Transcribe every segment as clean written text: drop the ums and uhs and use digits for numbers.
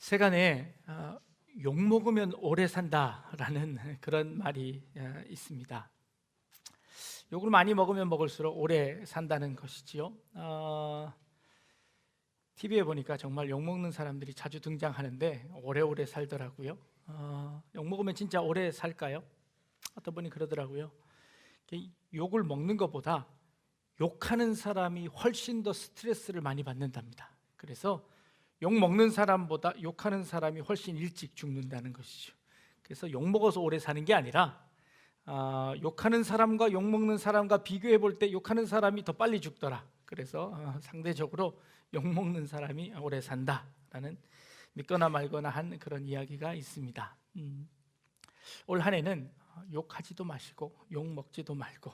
세간에 욕 먹으면 오래 산다라는 그런 말이 있습니다. 욕을 많이 먹으면 먹을수록 오래 산다는 것이지요. TV에 보니까 정말 욕 먹는 사람들이 자주 등장하는데 오래오래 살더라고요. 욕 먹으면 진짜 오래 살까요? 어떤 분이 그러더라고요. 욕을 먹는 것보다 욕하는 사람이 훨씬 더 스트레스를 많이 받는답니다. 그래서 욕 먹는 사람보다 욕하는 사람이 훨씬 일찍 죽는다는 것이죠. 그래서 욕 먹어서 오래 사는 게 아니라 욕하는 사람과 욕 먹는 사람과 비교해 볼 때 욕하는 사람이 더 빨리 죽더라. 그래서 상대적으로 욕 먹는 사람이 오래 산다라는 믿거나 말거나 한 그런 이야기가 있습니다. 올 한 해는 욕하지도 마시고 욕 먹지도 말고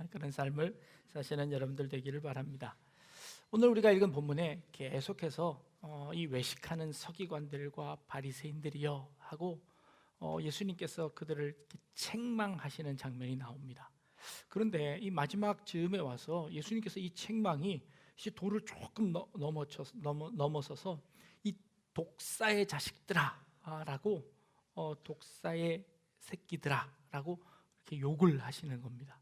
그런 삶을 사시는 여러분들 되기를 바랍니다. 오늘 우리가 읽은 본문에 계속해서 이 외식하는 서기관들과 바리새인들이여 하고 예수님께서 그들을 책망하시는 장면이 나옵니다. 그런데 이 마지막 즈음에 와서 예수님께서 이 책망이 도를 조금 넘어서서 이 독사의 자식들아 라고 독사의 새끼들아 라고 이렇게 욕을 하시는 겁니다.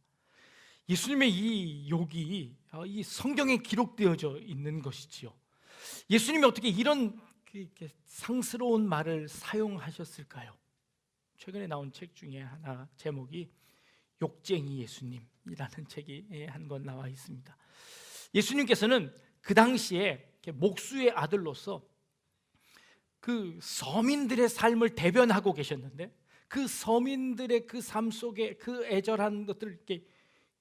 예수님의 이 욕이 이 성경에 기록되어져 있는 것이지요. 예수님이 어떻게 이런 상스러운 말을 사용하셨을까요? 최근에 나온 책 중에 하나 제목이 욕쟁이 예수님이라는 책이 한 권 나와 있습니다. 예수님께서는 그 당시에 목수의 아들로서 그 서민들의 삶을 대변하고 계셨는데 그 서민들의 그 삶 속에 그 애절한 것들을 이렇게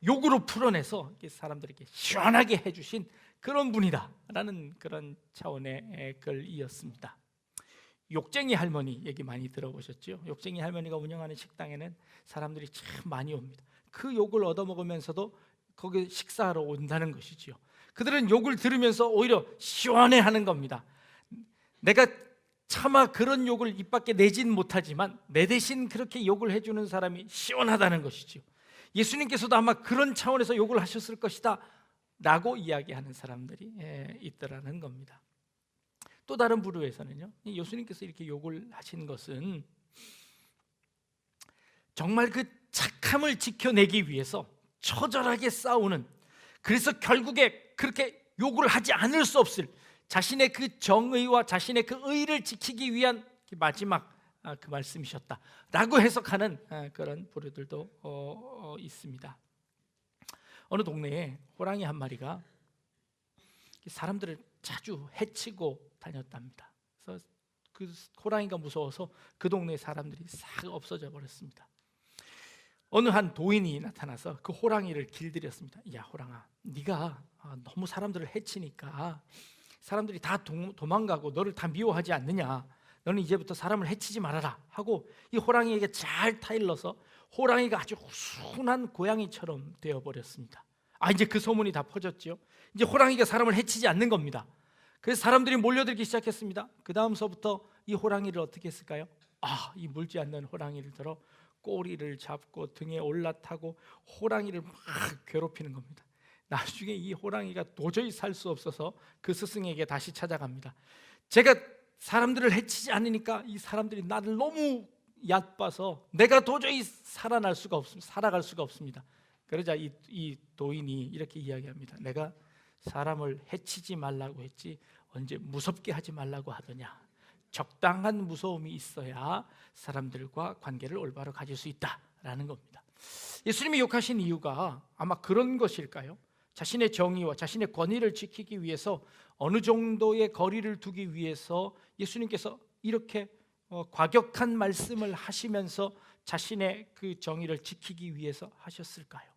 욕으로 풀어내서 사람들에게 시원하게 해주신 그런 분이다라는 그런 차원의 글이었습니다. 욕쟁이 할머니 얘기 많이 들어보셨죠? 욕쟁이 할머니가 운영하는 식당에는 사람들이 참 많이 옵니다. 그 욕을 얻어먹으면서도 거기 식사하러 온다는 것이지요. 그들은 욕을 들으면서 오히려 시원해하는 겁니다. 내가 차마 그런 욕을 입 밖에 내진 못하지만 내 대신 그렇게 욕을 해주는 사람이 시원하다는 것이지요. 예수님께서도 아마 그런 차원에서 욕을 하셨을 것이다 라고 이야기하는 사람들이 있더라는 겁니다. 또 다른 부류에서는요, 예수님께서 이렇게 욕을 하신 것은 정말 그 착함을 지켜내기 위해서 처절하게 싸우는, 그래서 결국에 그렇게 욕을 하지 않을 수 없을 자신의 그 정의와 자신의 그 의를 지키기 위한 마지막 그 말씀이셨다라고 해석하는 그런 부류들도 있습니다. 어느 동네에 호랑이 한 마리가 사람들을 자주 해치고 다녔답니다. 그래서 그 호랑이가 무서워서 그 동네 사람들이 싹 없어져 버렸습니다. 어느 한 도인이 나타나서 그 호랑이를 길들였습니다. 야 호랑아, 네가 너무 사람들을 해치니까 사람들이 다 도망가고 너를 다 미워하지 않느냐, 너는 이제부터 사람을 해치지 말아라 하고 이 호랑이에게 잘 타일러서 호랑이가 아주 순한 고양이처럼 되어버렸습니다. 이제 그 소문이 다 퍼졌죠. 이제 호랑이가 사람을 해치지 않는 겁니다. 그래서 사람들이 몰려들기 시작했습니다. 그 다음서부터 이 호랑이를 어떻게 했을까요? 이 물지 않는 호랑이를 들어 꼬리를 잡고 등에 올라타고 호랑이를 막 괴롭히는 겁니다. 나중에 이 호랑이가 도저히 살 수 없어서 그 스승에게 다시 찾아갑니다. 제가 사람들을 해치지 않으니까 이 사람들이 나를 너무 얕봐서 내가 도저히 살아갈 수가 없습니다. 그러자 이 도인이 이렇게 이야기합니다. 내가 사람을 해치지 말라고 했지 언제 무섭게 하지 말라고 하더냐. 적당한 무서움이 있어야 사람들과 관계를 올바로 가질 수 있다라는 겁니다. 예수님이 욕하신 이유가 아마 그런 것일까요? 자신의 정의와 자신의 권위를 지키기 위해서 어느 정도의 거리를 두기 위해서 예수님께서 이렇게 과격한 말씀을 하시면서 자신의 그 정의를 지키기 위해서 하셨을까요?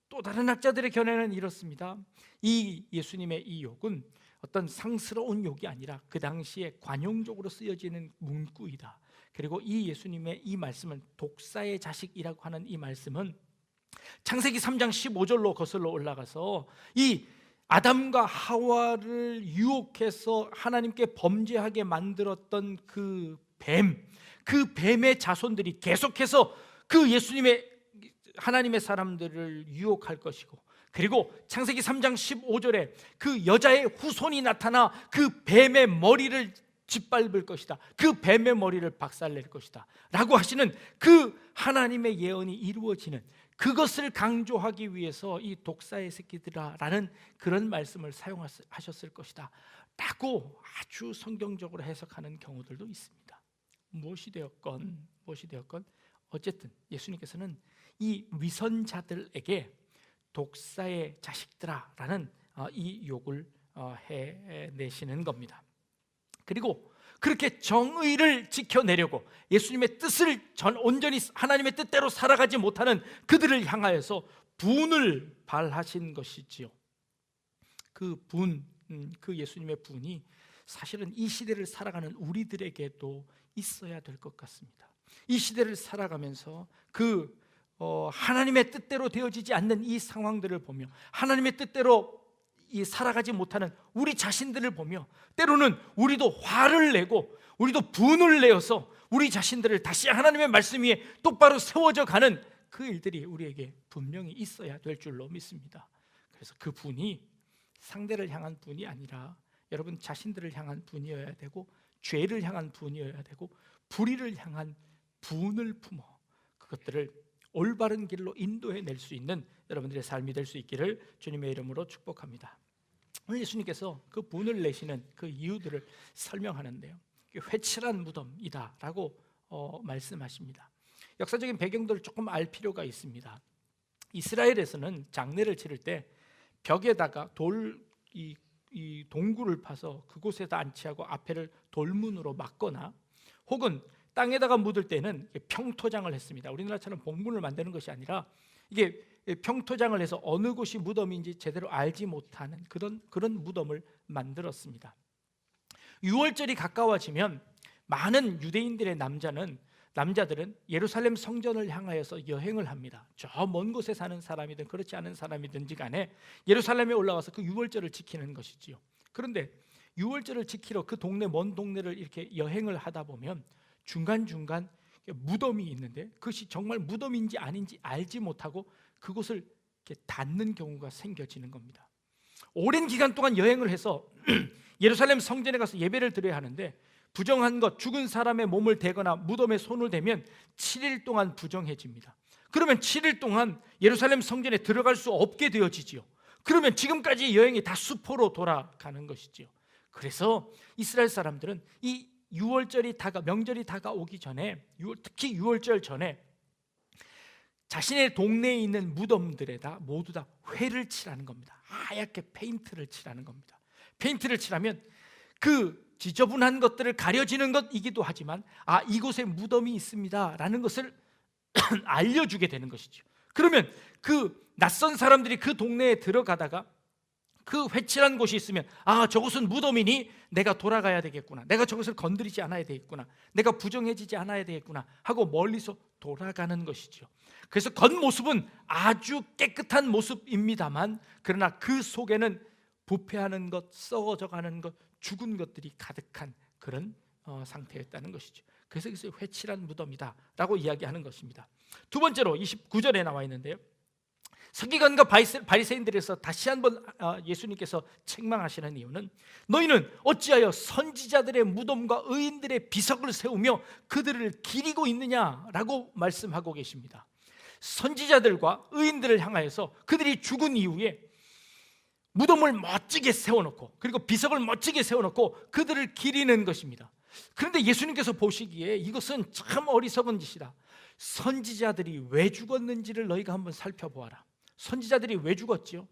또 다른 학자들의 견해는 이렇습니다. 이 예수님의 이 욕은 어떤 상스러운 욕이 아니라 그 당시에 관용적으로 쓰여지는 문구이다. 그리고 이 예수님의 이 말씀은 독사의 자식이라고 하는 이 말씀은 창세기 3장 15절로 거슬러 올라가서 이 아담과 하와를 유혹해서 하나님께 범죄하게 만들었던 그 뱀의 자손들이 계속해서 그 예수님의 하나님의 사람들을 유혹할 것이고, 그리고 창세기 3장 15절에 그 여자의 후손이 나타나 그 뱀의 머리를 짓밟을 것이다. 그 뱀의 머리를 박살낼 것이다 라고 하시는 그 하나님의 예언이 이루어지는, 그것을 강조하기 위해서 이 독사의 새끼들아 라는 그런 말씀을 사용하셨을 것이다 라고 아주 성경적으로 해석하는 경우들도 있습니다. 무엇이 되었건 어쨌든 예수님께서는 이 위선자들에게 독사의 자식들아 라는 이 욕을 해내시는 겁니다. 그리고 그렇게 정의를 지켜내려고 예수님의 뜻을 온전히 하나님의 뜻대로 살아가지 못하는 그들을 향하여서 분을 발하신 것이지요. 그 예수님의 분이 사실은 이 시대를 살아가는 우리들에게도 있어야 될 것 같습니다. 이 시대를 살아가면서 하나님의 뜻대로 되어지지 않는 이 상황들을 보며 하나님의 뜻대로 살아가지 못하는 우리 자신들을 보며 때로는 우리도 화를 내고 우리도 분을 내어서 우리 자신들을 다시 하나님의 말씀 위에 똑바로 세워져 가는 그 일들이 우리에게 분명히 있어야 될 줄로 믿습니다. 그래서 그 분이 상대를 향한 분이 아니라 여러분 자신들을 향한 분이어야 되고, 죄를 향한 분이어야 되고, 불의를 향한 분을 품어 그것들을 올바른 길로 인도해낼 수 있는 여러분들의 삶이 될 수 있기를 주님의 이름으로 축복합니다. 오늘 예수님께서 그 분을 내시는 그 이유들을 설명하는데요, 회칠한 무덤이다 라고 말씀하십니다. 역사적인 배경들을 조금 알 필요가 있습니다. 이스라엘에서는 장례를 치를 때 벽에다가 이 동굴을 파서 그곳에다 안치하고 앞에를 돌문으로 막거나 혹은 땅에다가 묻을 때는 평토장을 했습니다. 우리나라처럼 봉분을 만드는 것이 아니라 이게 평토장을 해서 어느 곳이 무덤인지 제대로 알지 못하는 그런 무덤을 만들었습니다. 6월절이 가까워지면 많은 유대인들의 남자들은 예루살렘 성전을 향하여서 여행을 합니다. 저 먼 곳에 사는 사람이든 그렇지 않은 사람이든지 간에 예루살렘에 올라가서 그 6월절을 지키는 것이지요. 그런데 6월절을 지키러 그 먼 동네를 이렇게 여행을 하다 보면 중간중간 무덤이 있는데 그것이 정말 무덤인지 아닌지 알지 못하고 그곳을 이렇게 닫는 경우가 생겨지는 겁니다. 오랜 기간 동안 여행을 해서 예루살렘 성전에 가서 예배를 드려야 하는데 부정한 것, 죽은 사람의 몸을 대거나 무덤에 손을 대면 7일 동안 부정해집니다. 그러면 7일 동안 예루살렘 성전에 들어갈 수 없게 되어지지요. 그러면 지금까지 여행이 다 수포로 돌아가는 것이지요. 그래서 이스라엘 사람들은 이 명절이 다가오기 전에, 특히 6월절 전에 자신의 동네에 있는 무덤들에다 모두 다 회를 칠하는 겁니다. 하얗게 페인트를 칠하는 겁니다. 페인트를 칠하면 그 지저분한 것들을 가려지는 것이기도 하지만 이곳에 무덤이 있습니다 라는 것을 알려주게 되는 것이죠. 그러면 그 낯선 사람들이 그 동네에 들어가다가 그 회칠한 곳이 있으면 저곳은 무덤이니 내가 돌아가야 되겠구나, 내가 저것을 건드리지 않아야 되겠구나, 내가 부정해지지 않아야 되겠구나 하고 멀리서 돌아가는 것이죠. 그래서 겉모습은 아주 깨끗한 모습입니다만 그러나 그 속에는 부패하는 것, 썩어져가는 것, 죽은 것들이 가득한 그런 상태였다는 것이죠. 그래서 회칠한 무덤이다 라고 이야기하는 것입니다. 두 번째로 29절에 나와 있는데요, 서기관과 바리새인들에서 다시 한번 예수님께서 책망하시는 이유는 너희는 어찌하여 선지자들의 무덤과 의인들의 비석을 세우며 그들을 기리고 있느냐라고 말씀하고 계십니다. 선지자들과 의인들을 향하여서 그들이 죽은 이후에 무덤을 멋지게 세워놓고 그리고 비석을 멋지게 세워놓고 그들을 기리는 것입니다. 그런데 예수님께서 보시기에 이것은 참 어리석은 짓이다. 선지자들이 왜 죽었는지를 너희가 한번 살펴보아라. 선지자들이 왜 죽었지요?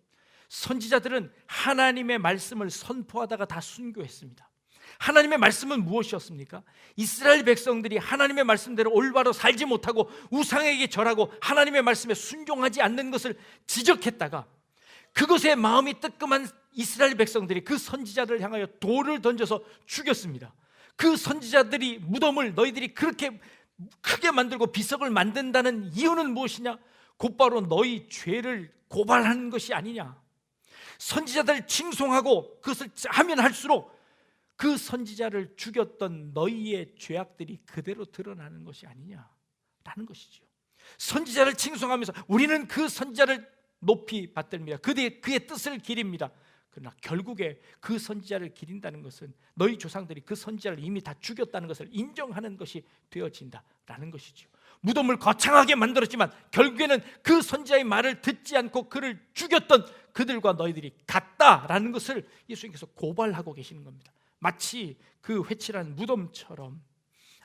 선지자들은 하나님의 말씀을 선포하다가 다 순교했습니다. 하나님의 말씀은 무엇이었습니까? 이스라엘 백성들이 하나님의 말씀대로 올바로 살지 못하고 우상에게 절하고 하나님의 말씀에 순종하지 않는 것을 지적했다가 그것에 마음이 뜨끔한 이스라엘 백성들이 그 선지자들을 향하여 돌을 던져서 죽였습니다. 그 선지자들이 무덤을 너희들이 그렇게 크게 만들고 비석을 만든다는 이유는 무엇이냐? 곧바로 너희 죄를 고발하는 것이 아니냐. 선지자들을 칭송하고 그것을 하면 할수록 그 선지자를 죽였던 너희의 죄악들이 그대로 드러나는 것이 아니냐라는 것이죠. 선지자를 칭송하면서 우리는 그 선지자를 높이 받듭니다. 그의 뜻을 기립니다. 그러나 결국에 그 선지자를 기린다는 것은 너희 조상들이 그 선지자를 이미 다 죽였다는 것을 인정하는 것이 되어진다라는 것이죠. 무덤을 거창하게 만들었지만 결국에는 그 선지자의 말을 듣지 않고 그를 죽였던 그들과 너희들이 같다라는 것을 예수님께서 고발하고 계시는 겁니다. 마치 그 회칠한 무덤처럼,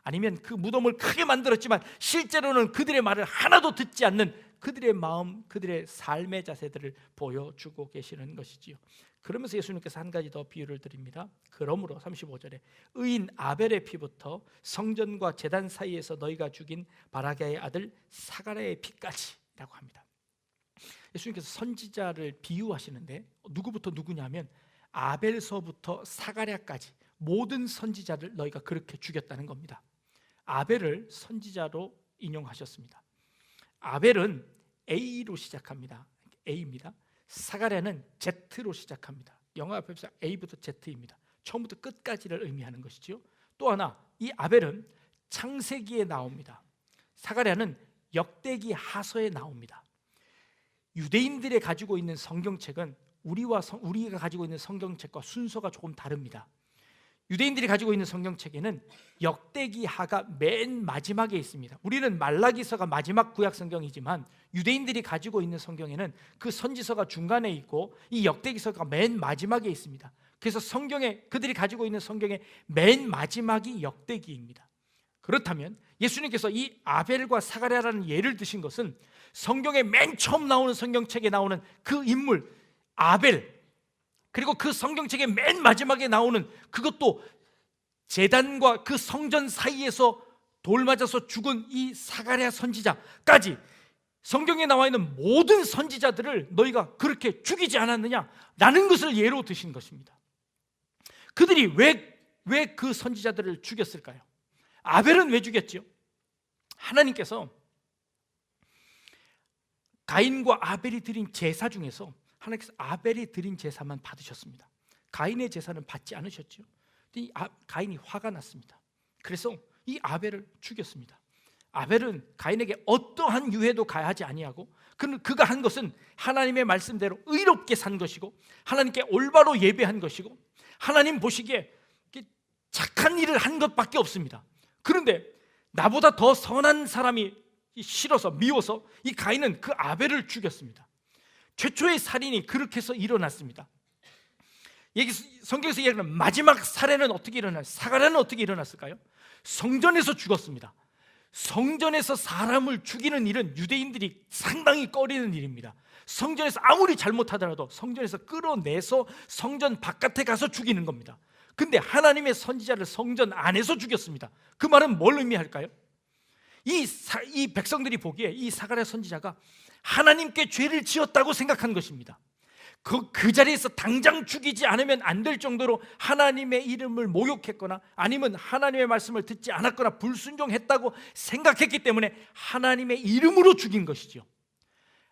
아니면 그 무덤을 크게 만들었지만 실제로는 그들의 말을 하나도 듣지 않는 그들의 마음, 그들의 삶의 자세들을 보여주고 계시는 것이지요. 그러면서 예수님께서 한 가지 더 비유를 드립니다. 그러므로 35절에 의인 아벨의 피부터 성전과 제단 사이에서 너희가 죽인 바라게의 아들 사가랴의 피까지라고 합니다. 예수님께서 선지자를 비유하시는데 누구부터 누구냐면 아벨서부터 사가랴까지 모든 선지자를 너희가 그렇게 죽였다는 겁니다. 아벨을 선지자로 인용하셨습니다. 아벨은 A로 시작합니다. A입니다. 사가랴는 Z로 시작합니다. 영어 앞에서 A부터 Z입니다. 처음부터 끝까지를 의미하는 것이죠. 또 하나, 이 아벨은 창세기에 나옵니다. 사가랴는 역대기 하서에 나옵니다. 유대인들이 가지고 있는 성경책은 우리가 가지고 있는 성경책과 순서가 조금 다릅니다. 유대인들이 가지고 있는 성경책에는 역대기하가 맨 마지막에 있습니다. 우리는 말라기서가 마지막 구약 성경이지만 유대인들이 가지고 있는 성경에는 그 선지서가 중간에 있고 이 역대기서가 맨 마지막에 있습니다. 그래서 그들이 가지고 있는 성경의 맨 마지막이 역대기입니다. 그렇다면 예수님께서 이 아벨과 사가랴라는 예를 드신 것은 성경의 맨 처음 나오는 성경책에 나오는 그 인물 아벨, 그리고 그 성경책의 맨 마지막에 나오는 그것도 제단과 그 성전 사이에서 돌 맞아서 죽은 이 사가랴 선지자까지 성경에 나와 있는 모든 선지자들을 너희가 그렇게 죽이지 않았느냐라는 것을 예로 드신 것입니다. 그들이 왜 그 선지자들을 죽였을까요? 아벨은 왜 죽였지요? 하나님께서 가인과 아벨이 드린 제사 중에서 하나님께서 아벨이 드린 제사만 받으셨습니다. 가인의 제사는 받지 않으셨죠. 가인이 화가 났습니다. 그래서 이 아벨을 죽였습니다. 아벨은 가인에게 어떠한 유해도 가하지 아니하고 그가 한 것은 하나님의 말씀대로 의롭게 산 것이고 하나님께 올바로 예배한 것이고 하나님 보시기에 착한 일을 한 것밖에 없습니다. 그런데 나보다 더 선한 사람이 싫어서 미워서 이 가인은 그 아벨을 죽였습니다. 최초의 살인이 그렇게 해서 일어났습니다. 성경에서 얘기하는 마지막 살해는 어떻게 일어났어요? 사가랴는 어떻게 일어났을까요? 성전에서 죽었습니다. 성전에서 사람을 죽이는 일은 유대인들이 상당히 꺼리는 일입니다. 성전에서 아무리 잘못하더라도 성전에서 끌어내서 성전 바깥에 가서 죽이는 겁니다. 근데 하나님의 선지자를 성전 안에서 죽였습니다. 그 말은 뭘 의미할까요? 이 백성들이 보기에 이 사가랴 선지자가 하나님께 죄를 지었다고 생각한 것입니다. 그 자리에서 당장 죽이지 않으면 안 될 정도로 하나님의 이름을 모욕했거나 아니면 하나님의 말씀을 듣지 않았거나 불순종했다고 생각했기 때문에 하나님의 이름으로 죽인 것이죠.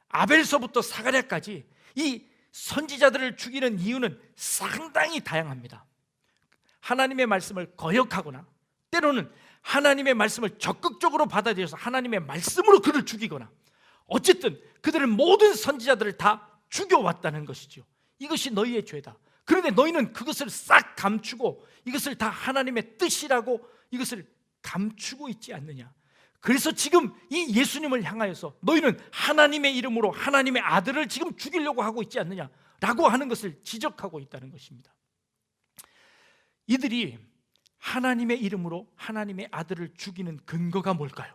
아벨서부터 사가랴까지 이 선지자들을 죽이는 이유는 상당히 다양합니다. 하나님의 말씀을 거역하거나 때로는 하나님의 말씀을 적극적으로 받아들여서 하나님의 말씀으로 그를 죽이거나 어쨌든 그들은 모든 선지자들을 다 죽여왔다는 것이죠. 이것이 너희의 죄다. 그런데 너희는 그것을 싹 감추고 이것을 다 하나님의 뜻이라고 이것을 감추고 있지 않느냐. 그래서 지금 이 예수님을 향하여서 너희는 하나님의 이름으로 하나님의 아들을 지금 죽이려고 하고 있지 않느냐라고 하는 것을 지적하고 있다는 것입니다. 이들이 하나님의 이름으로 하나님의 아들을 죽이는 근거가 뭘까요?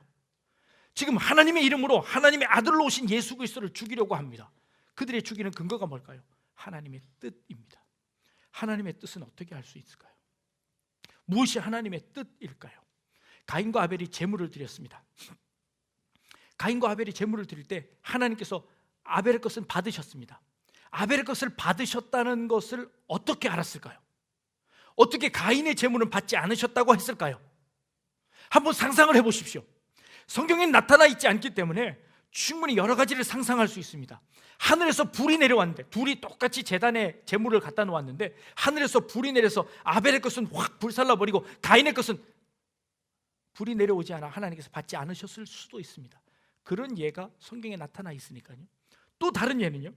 지금 하나님의 이름으로 하나님의 아들로 오신 예수 그리스도를 죽이려고 합니다. 그들의 죽이는 근거가 뭘까요? 하나님의 뜻입니다. 하나님의 뜻은 어떻게 할 수 있을까요? 무엇이 하나님의 뜻일까요? 가인과 아벨이 제물을 드렸습니다. 가인과 아벨이 제물을 드릴 때 하나님께서 아벨의 것은 받으셨습니다. 아벨의 것을 받으셨다는 것을 어떻게 알았을까요? 어떻게 가인의 제물은 받지 않으셨다고 했을까요? 한번 상상을 해보십시오. 성경에 나타나 있지 않기 때문에 충분히 여러 가지를 상상할 수 있습니다. 하늘에서 불이 내려왔는데 둘이 똑같이 제단에 제물을 갖다 놓았는데 하늘에서 불이 내려서 아벨의 것은 확 불살라버리고 가인의 것은 불이 내려오지 않아 하나님께서 받지 않으셨을 수도 있습니다. 그런 예가 성경에 나타나 있으니까요. 또 다른 예는요,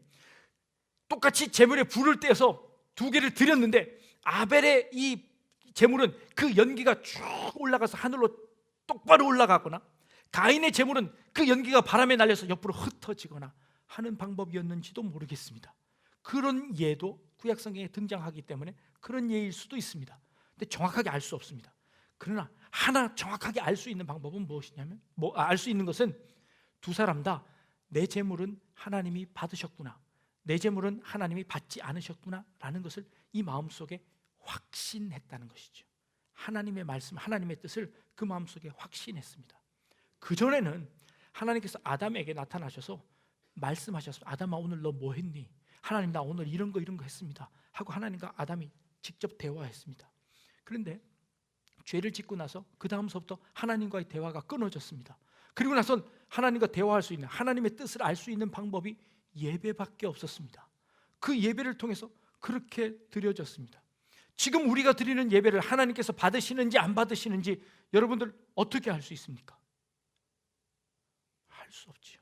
똑같이 제물에 불을 떼서 두 개를 드렸는데 아벨의 이 제물은 그 연기가 쭉 올라가서 하늘로 똑바로 올라가거나, 가인의 제물은 그 연기가 바람에 날려서 옆으로 흩어지거나 하는 방법이었는지도 모르겠습니다. 그런 예도 구약성경에 등장하기 때문에 그런 예일 수도 있습니다. 근데 정확하게 알 수 없습니다. 그러나 하나 정확하게 알 수 있는 방법은 무엇이냐면, 알 수 있는 것은 두 사람 다 내 제물은 하나님이 받으셨구나, 내 제물은 하나님이 받지 않으셨구나 라는 것을 이 마음속에 확신했다는 것이죠. 하나님의 말씀, 하나님의 뜻을 그 마음속에 확신했습니다. 그전에는 하나님께서 아담에게 나타나셔서 말씀하셨습니다. 아담아, 오늘 너 뭐 했니? 하나님, 나 오늘 이런 거 했습니다 하고 하나님과 아담이 직접 대화했습니다. 그런데 죄를 짓고 나서 그 다음서부터 하나님과의 대화가 끊어졌습니다. 그리고 나선 하나님과 대화할 수 있는, 하나님의 뜻을 알 수 있는 방법이 예배밖에 없었습니다. 그 예배를 통해서 그렇게 드려졌습니다. 지금 우리가 드리는 예배를 하나님께서 받으시는지 안 받으시는지 여러분들 어떻게 알 수 있습니까? 알 수 없지요.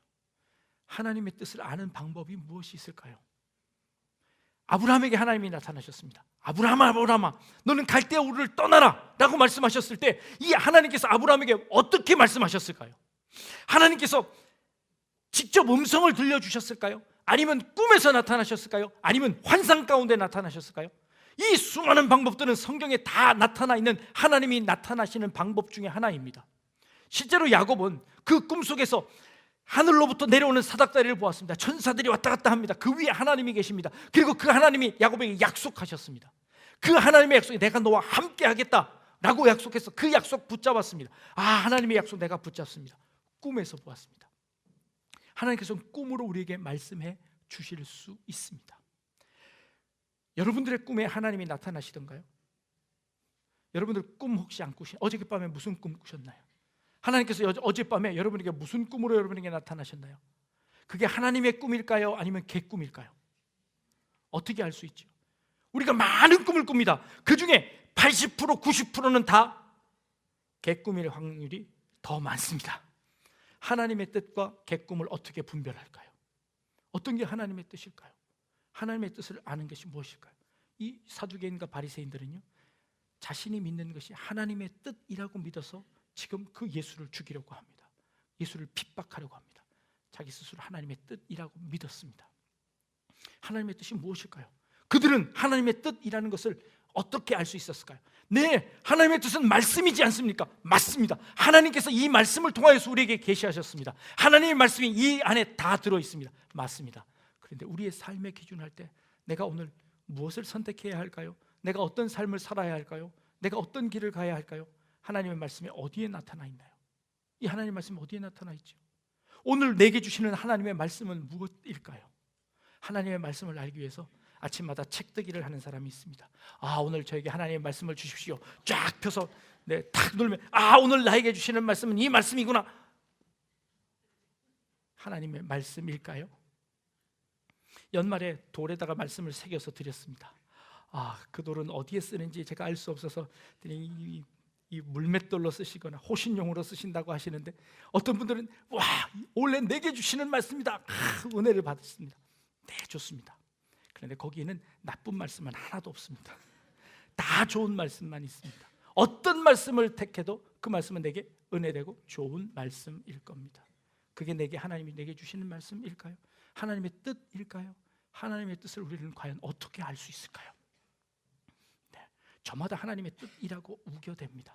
하나님의 뜻을 아는 방법이 무엇이 있을까요? 아브라함에게 하나님이 나타나셨습니다. 아브라함아, 너는 갈대아 우르를 떠나라 라고 말씀하셨을 때 이 하나님께서 아브라함에게 어떻게 말씀하셨을까요? 하나님께서 직접 음성을 들려주셨을까요? 아니면 꿈에서 나타나셨을까요? 아니면 환상 가운데 나타나셨을까요? 이 수많은 방법들은 성경에 다 나타나 있는 하나님이 나타나시는 방법 중에 하나입니다. 실제로 야곱은 그 꿈속에서 하늘로부터 내려오는 사닥다리를 보았습니다. 천사들이 왔다 갔다 합니다. 그 위에 하나님이 계십니다. 그리고 그 하나님이 야곱에게 약속하셨습니다. 그 하나님의 약속이 내가 너와 함께 하겠다라고 약속해서 그 약속 붙잡았습니다. 하나님의 약속 내가 붙잡습니다. 꿈에서 보았습니다. 하나님께서는 꿈으로 우리에게 말씀해 주실 수 있습니다. 여러분들의 꿈에 하나님이 나타나시던가요? 여러분들 꿈 혹시 안 꾸신, 어젯밤에 무슨 꿈 꾸셨나요? 하나님께서 어젯밤에 여러분에게 무슨 꿈으로 여러분에게 나타나셨나요? 그게 하나님의 꿈일까요? 아니면 개 꿈일까요? 어떻게 알 수 있죠? 우리가 많은 꿈을 꿉니다. 그 중에 80%, 90%는 다 개 꿈일 확률이 더 많습니다. 하나님의 뜻과 개 꿈을 어떻게 분별할까요? 어떤 게 하나님의 뜻일까요? 하나님의 뜻을 아는 것이 무엇일까요? 이 사두개인과 바리새인들은요, 자신이 믿는 것이 하나님의 뜻이라고 믿어서 지금 그 예수를 죽이려고 합니다. 예수를 핍박하려고 합니다. 자기 스스로 하나님의 뜻이라고 믿었습니다. 하나님의 뜻이 무엇일까요? 그들은 하나님의 뜻이라는 것을 어떻게 알 수 있었을까요? 네, 하나님의 뜻은 말씀이지 않습니까? 맞습니다. 하나님께서 이 말씀을 통하여서 우리에게 계시하셨습니다. 하나님의 말씀이 이 안에 다 들어있습니다. 맞습니다. 그런데 우리의 삶의 기준할 때 내가 오늘 무엇을 선택해야 할까요? 내가 어떤 삶을 살아야 할까요? 내가 어떤 길을 가야 할까요? 하나님의 말씀이 어디에 나타나 있나요? 이 하나님의 말씀이 어디에 나타나 있죠? 오늘 내게 주시는 하나님의 말씀은 무엇일까요? 하나님의 말씀을 알기 위해서 아침마다 책뜨기를 하는 사람이 있습니다. 오늘 저에게 하나님의 말씀을 주십시오. 쫙 펴서 탁 누르면 오늘 나에게 주시는 말씀은 이 말씀이구나. 하나님의 말씀일까요? 연말에 돌에다가 말씀을 새겨서 드렸습니다. 그 돌은 어디에 쓰는지 제가 알 수 없어서 이 물맷돌로 쓰시거나 호신용으로 쓰신다고 하시는데, 어떤 분들은 원래 내게 주시는 말씀이다, 은혜를 받았습니다. 네, 좋습니다. 그런데 거기에는 나쁜 말씀은 하나도 없습니다. 다 좋은 말씀만 있습니다. 어떤 말씀을 택해도 그 말씀은 내게 은혜되고 좋은 말씀일 겁니다. 그게 하나님이 내게 주시는 말씀일까요? 하나님의 뜻일까요? 하나님의 뜻을 우리는 과연 어떻게 알 수 있을까요? 저마다 하나님의 뜻이라고 우겨댑니다.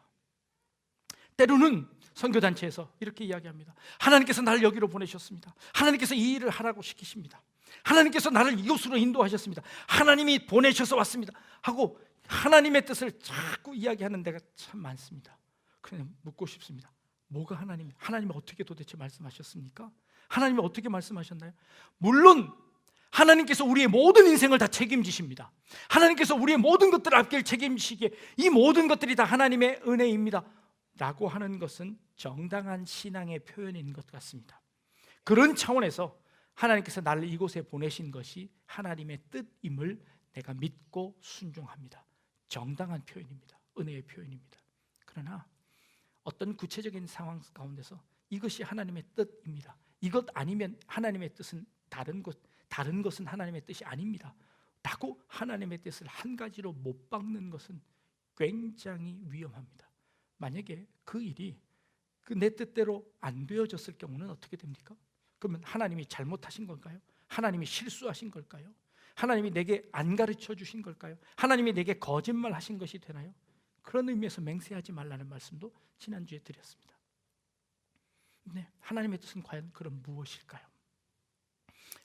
때로는 선교단체에서 이렇게 이야기합니다. 하나님께서 나를 여기로 보내셨습니다. 하나님께서 이 일을 하라고 시키십니다. 하나님께서 나를 이곳으로 인도하셨습니다. 하나님이 보내셔서 왔습니다 하고 하나님의 뜻을 자꾸 이야기하는 데가 참 많습니다. 그냥 묻고 싶습니다. 뭐가 하나님이 어떻게 도대체 말씀하셨습니까? 하나님이 어떻게 말씀하셨나요? 물론 하나님께서 우리의 모든 인생을 다 책임지십니다. 하나님께서 우리의 모든 것들을 앞길 책임지시기에 이 모든 것들이 다 하나님의 은혜입니다 라고 하는 것은 정당한 신앙의 표현인 것 같습니다. 그런 차원에서 하나님께서 나를 이곳에 보내신 것이 하나님의 뜻임을 내가 믿고 순종합니다. 정당한 표현입니다. 은혜의 표현입니다. 그러나 어떤 구체적인 상황 가운데서 이것이 하나님의 뜻입니다, 이것 아니면 하나님의 뜻은 다른 것은 하나님의 뜻이 아닙니다, 라고 하나님의 뜻을 한 가지로 못 박는 것은 굉장히 위험합니다. 만약에 그 일이 내 뜻대로 안 되어졌을 경우는 어떻게 됩니까? 그러면 하나님이 잘못하신 걸까요? 하나님이 실수하신 걸까요? 하나님이 내게 안 가르쳐 주신 걸까요? 하나님이 내게 거짓말하신 것이 되나요? 그런 의미에서 맹세하지 말라는 말씀도 지난주에 드렸습니다. 네, 하나님의 뜻은 과연 그럼 무엇일까요?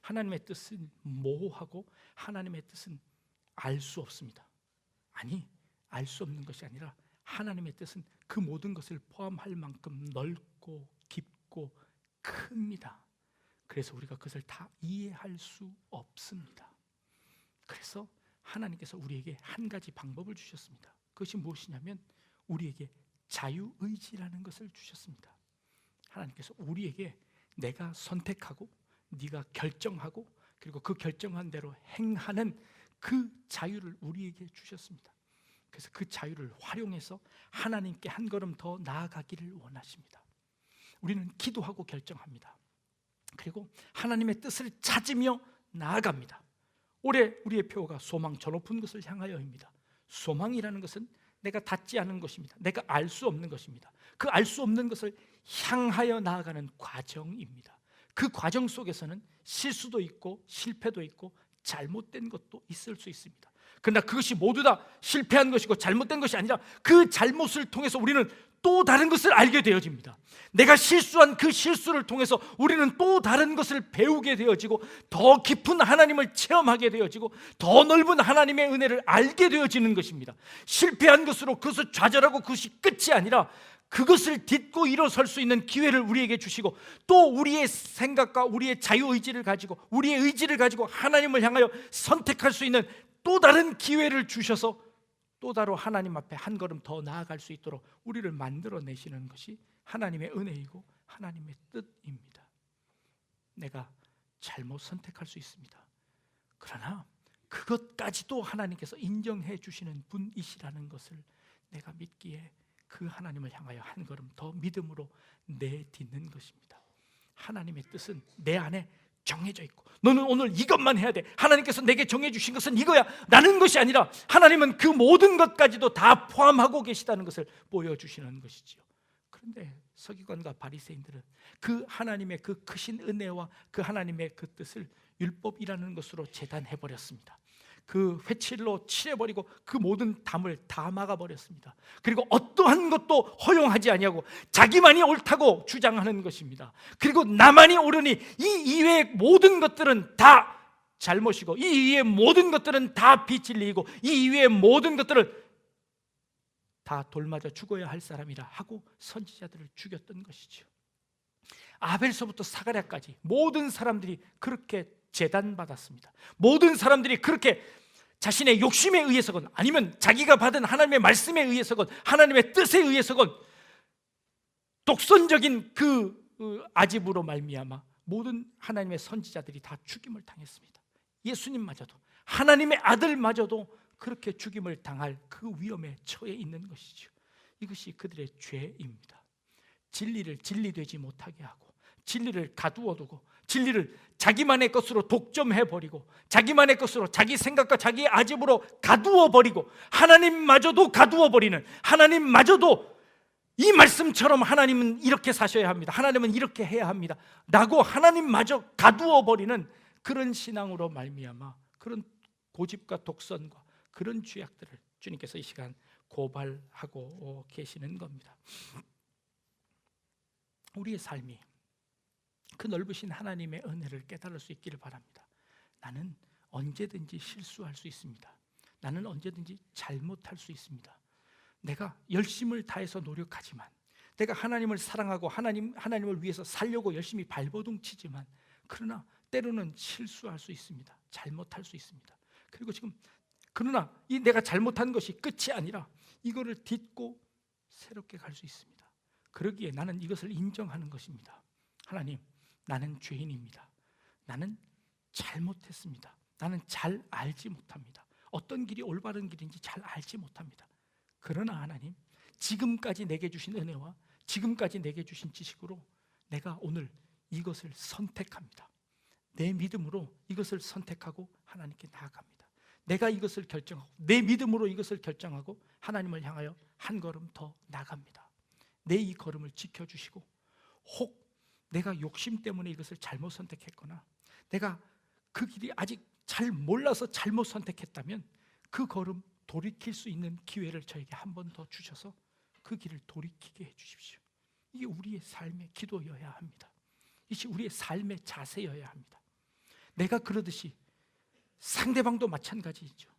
하나님의 뜻은 모호하고 하나님의 뜻은 알 수 없습니다. 아니, 알 수 없는 것이 아니라 하나님의 뜻은 그 모든 것을 포함할 만큼 넓고 깊고 큽니다. 그래서 우리가 그것을 다 이해할 수 없습니다. 그래서 하나님께서 우리에게 한 가지 방법을 주셨습니다. 그것이 무엇이냐면 우리에게 자유의지라는 것을 주셨습니다. 하나님께서 우리에게 내가 선택하고 네가 결정하고 그리고 그 결정한 대로 행하는 그 자유를 우리에게 주셨습니다. 그래서 그 자유를 활용해서 하나님께 한 걸음 더 나아가기를 원하십니다. 우리는 기도하고 결정합니다. 그리고 하나님의 뜻을 찾으며 나아갑니다. 올해 우리의 표어가 소망, 저 높은 것을 향하여입니다. 소망이라는 것은 내가 닿지 않은 것입니다. 내가 알 수 없는 것입니다. 그 알 수 없는 것을 향하여 나아가는 과정입니다. 그 과정 속에서는 실수도 있고 실패도 있고 잘못된 것도 있을 수 있습니다. 그러나 그것이 모두 다 실패한 것이고 잘못된 것이 아니라 그 잘못을 통해서 우리는 또 다른 것을 알게 되어집니다. 내가 실수한 그 실수를 통해서 우리는 또 다른 것을 배우게 되어지고 더 깊은 하나님을 체험하게 되어지고 더 넓은 하나님의 은혜를 알게 되어지는 것입니다. 실패한 것으로 그것을 좌절하고 그것이 끝이 아니라 그것을 딛고 일어설 수 있는 기회를 우리에게 주시고 또 우리의 생각과 우리의 자유의지를 가지고 우리의 의지를 가지고 하나님을 향하여 선택할 수 있는 또 다른 기회를 주셔서 또 다른 하나님 앞에 한 걸음 더 나아갈 수 있도록 우리를 만들어내시는 것이 하나님의 은혜이고 하나님의 뜻입니다. 내가 잘못 선택할 수 있습니다. 그러나 그것까지도 하나님께서 인정해 주시는 분이시라는 것을 내가 믿기에 그 하나님을 향하여 한 걸음 더 믿음으로 내딛는 것입니다. 하나님의 뜻은 내 안에 정해져 있고 너는 오늘 이것만 해야 돼. 하나님께서 내게 정해 주신 것은 이거야 라는 것이 아니라 하나님은 그 모든 것까지도 다 포함하고 계시다는 것을 보여주시는 것이지요. 그런데 서기관과 바리새인들은 그 하나님의 그 크신 은혜와 그 하나님의 그 뜻을 율법이라는 것으로 재단해버렸습니다. 그 회칠로 칠해버리고 그 모든 담을 다 막아버렸습니다. 그리고 어떠한 것도 허용하지 아니하고 자기만이 옳다고 주장하는 것입니다. 그리고 나만이 옳으니 이 이외의 모든 것들은 다 잘못이고 이 이외의 모든 것들은 다 비진리이고 이 이외의 모든 것들은 다 돌맞아 죽어야 할 사람이라 하고 선지자들을 죽였던 것이죠. 아벨서부터 사가랴까지 모든 사람들이 그렇게 재단받았습니다. 모든 사람들이 그렇게 자신의 욕심에 의해서건 아니면 자기가 받은 하나님의 말씀에 의해서건 하나님의 뜻에 의해서건 독선적인 그 아집으로 말미암아 모든 하나님의 선지자들이 다 죽임을 당했습니다. 예수님마저도 하나님의 아들마저도 그렇게 죽임을 당할 그 위험에 처해 있는 것이죠. 이것이 그들의 죄입니다. 진리를 진리되지 못하게 하고 진리를 가두어두고 진리를 자기만의 것으로 독점해버리고 자기만의 것으로 자기 생각과 자기의 아집으로 가두어버리고 하나님마저도 가두어버리는, 하나님마저도 이 말씀처럼 하나님은 이렇게 사셔야 합니다, 하나님은 이렇게 해야 합니다 라고 하나님마저 가두어버리는 그런 신앙으로 말미암아 그런 고집과 독선과 그런 죄악들을 주님께서 이 시간 고발하고 계시는 겁니다. 우리의 삶이 그 넓으신 하나님의 은혜를 깨달을 수 있기를 바랍니다. 나는 언제든지 실수할 수 있습니다. 나는 언제든지 잘못할 수 있습니다. 내가 열심을 다해서 노력하지만, 내가 하나님을 사랑하고 하나님을 위해서 살려고 열심히 발버둥 치지만, 그러나 때로는 실수할 수 있습니다. 잘못할 수 있습니다. 그리고 지금 그러나 이 내가 잘못한 것이 끝이 아니라 이거를 딛고 새롭게 갈 수 있습니다. 그러기에 나는 이것을 인정하는 것입니다. 하나님, 나는 죄인입니다. 나는 잘못했습니다. 나는 잘 알지 못합니다. 어떤 길이 올바른 길인지 잘 알지 못합니다. 그러나 하나님, 지금까지 내게 주신 은혜와 지금까지 내게 주신 지식으로 내가 오늘 이것을 선택합니다. 내 믿음으로 이것을 선택하고 하나님께 나아갑니다. 내가 이것을 결정하고 내 믿음으로 이것을 결정하고 하나님을 향하여 한 걸음 더 나갑니다. 내 이 걸음을 지켜주시고, 혹 내가 욕심 때문에 이것을 잘못 선택했거나 내가 그 길이 아직 잘 몰라서 잘못 선택했다면 그 걸음 돌이킬 수 있는 기회를 저에게 한 번 더 주셔서 그 길을 돌이키게 해주십시오. 이게 우리의 삶의 기도여야 합니다. 이것이 우리의 삶의 자세여야 합니다. 내가 그러듯이 상대방도 마찬가지죠.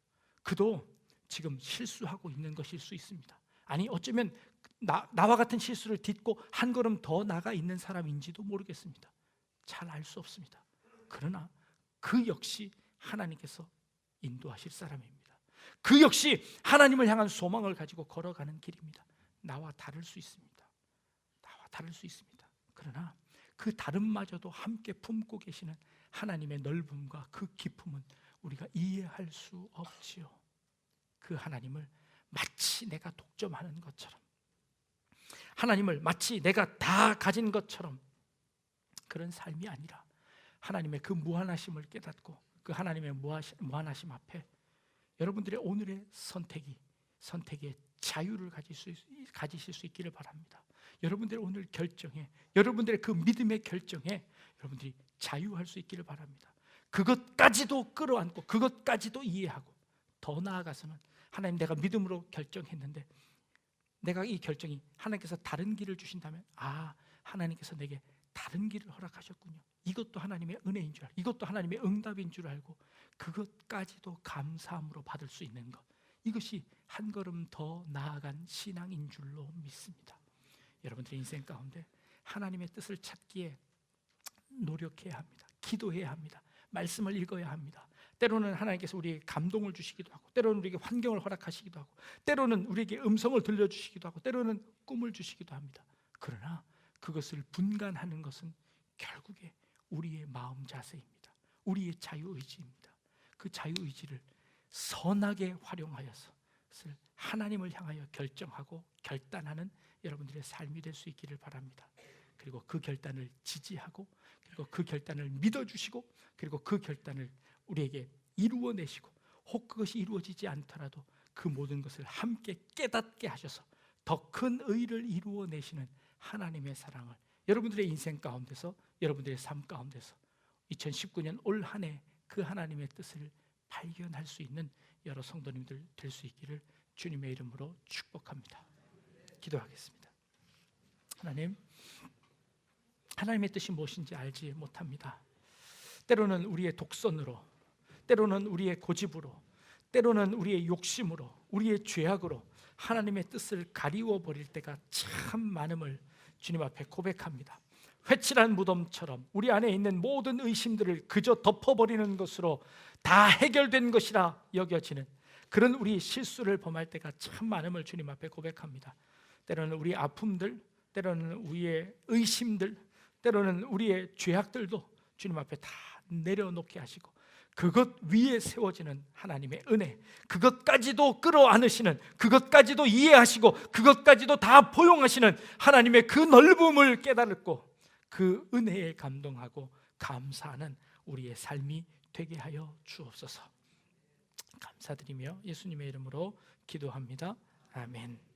그도 지금 실수하고 있는 것일 수 있습니다. 아니 어쩌면 나와 같은 실수를 딛고 한 걸음 더 나가 있는 사람인지도 모르겠습니다. 잘 알 수 없습니다. 그러나 그 역시 하나님께서 인도하실 사람입니다. 그 역시 하나님을 향한 소망을 가지고 걸어가는 길입니다. 나와 다를 수 있습니다. 나와 다를 수 있습니다. 그러나 그 다름마저도 함께 품고 계시는 하나님의 넓음과 그 깊음은 우리가 이해할 수 없지요. 그 하나님을 마치 내가 독점하는 것처럼, 하나님을 마치 내가 다 가진 것처럼, 그런 삶이 아니라 하나님의 그 무한하심을 깨닫고 그 하나님의 무한하심 앞에 여러분들의 오늘의 선택의 자유를 가지실 수 있기를 바랍니다. 여러분들의 오늘 결정에, 여러분들의 그 믿음의 결정에 여러분들이 자유할 수 있기를 바랍니다. 그것까지도 끌어안고 그것까지도 이해하고 더 나아가서는 하나님, 내가 믿음으로 결정했는데 내가 이 결정이 하나님께서 다른 길을 주신다면, 하나님께서 내게 다른 길을 허락하셨군요. 이것도 하나님의 은혜인 줄 알고, 이것도 하나님의 응답인 줄 알고 그것까지도 감사함으로 받을 수 있는 것, 이것이 한 걸음 더 나아간 신앙인 줄로 믿습니다. 여러분들의 인생 가운데 하나님의 뜻을 찾기에 노력해야 합니다. 기도해야 합니다. 말씀을 읽어야 합니다. 때로는 하나님께서 우리에게 감동을 주시기도 하고, 때로는 우리에게 환경을 허락하시기도 하고, 때로는 우리에게 음성을 들려주시기도 하고, 때로는 꿈을 주시기도 합니다. 그러나 그것을 분간하는 것은 결국에 우리의 마음 자세입니다. 우리의 자유의지입니다. 그 자유의지를 선하게 활용하여서 하나님을 향하여 결정하고 결단하는 여러분들의 삶이 될 수 있기를 바랍니다. 그리고 그 결단을 지지하고, 그리고 그 결단을 믿어주시고, 그리고 그 결단을 우리에게 이루어내시고, 혹 그것이 이루어지지 않더라도 그 모든 것을 함께 깨닫게 하셔서 더 큰 의를 이루어내시는 하나님의 사랑을 여러분들의 인생 가운데서, 여러분들의 삶 가운데서 2019년 올 한 해 그 하나님의 뜻을 발견할 수 있는 여러 성도님들 될 수 있기를 주님의 이름으로 축복합니다. 기도하겠습니다. 하나님, 하나님의 뜻이 무엇인지 알지 못합니다. 때로는 우리의 독선으로, 때로는 우리의 고집으로, 때로는 우리의 욕심으로, 우리의 죄악으로 하나님의 뜻을 가리워 버릴 때가 참 많음을 주님 앞에 고백합니다. 회칠한 무덤처럼 우리 안에 있는 모든 의심들을 그저 덮어버리는 것으로 다 해결된 것이라 여겨지는 그런 우리 실수를 범할 때가 참 많음을 주님 앞에 고백합니다. 때로는 우리 아픔들, 때로는 우리의 의심들, 때로는 우리의 죄악들도 주님 앞에 다 내려놓게 하시고, 그것 위에 세워지는 하나님의 은혜, 그것까지도 끌어안으시는, 그것까지도 이해하시고 그것까지도 다 포용하시는 하나님의 그 넓음을 깨달고 그 은혜에 감동하고 감사하는 우리의 삶이 되게 하여 주옵소서. 감사드리며 예수님의 이름으로 기도합니다. 아멘.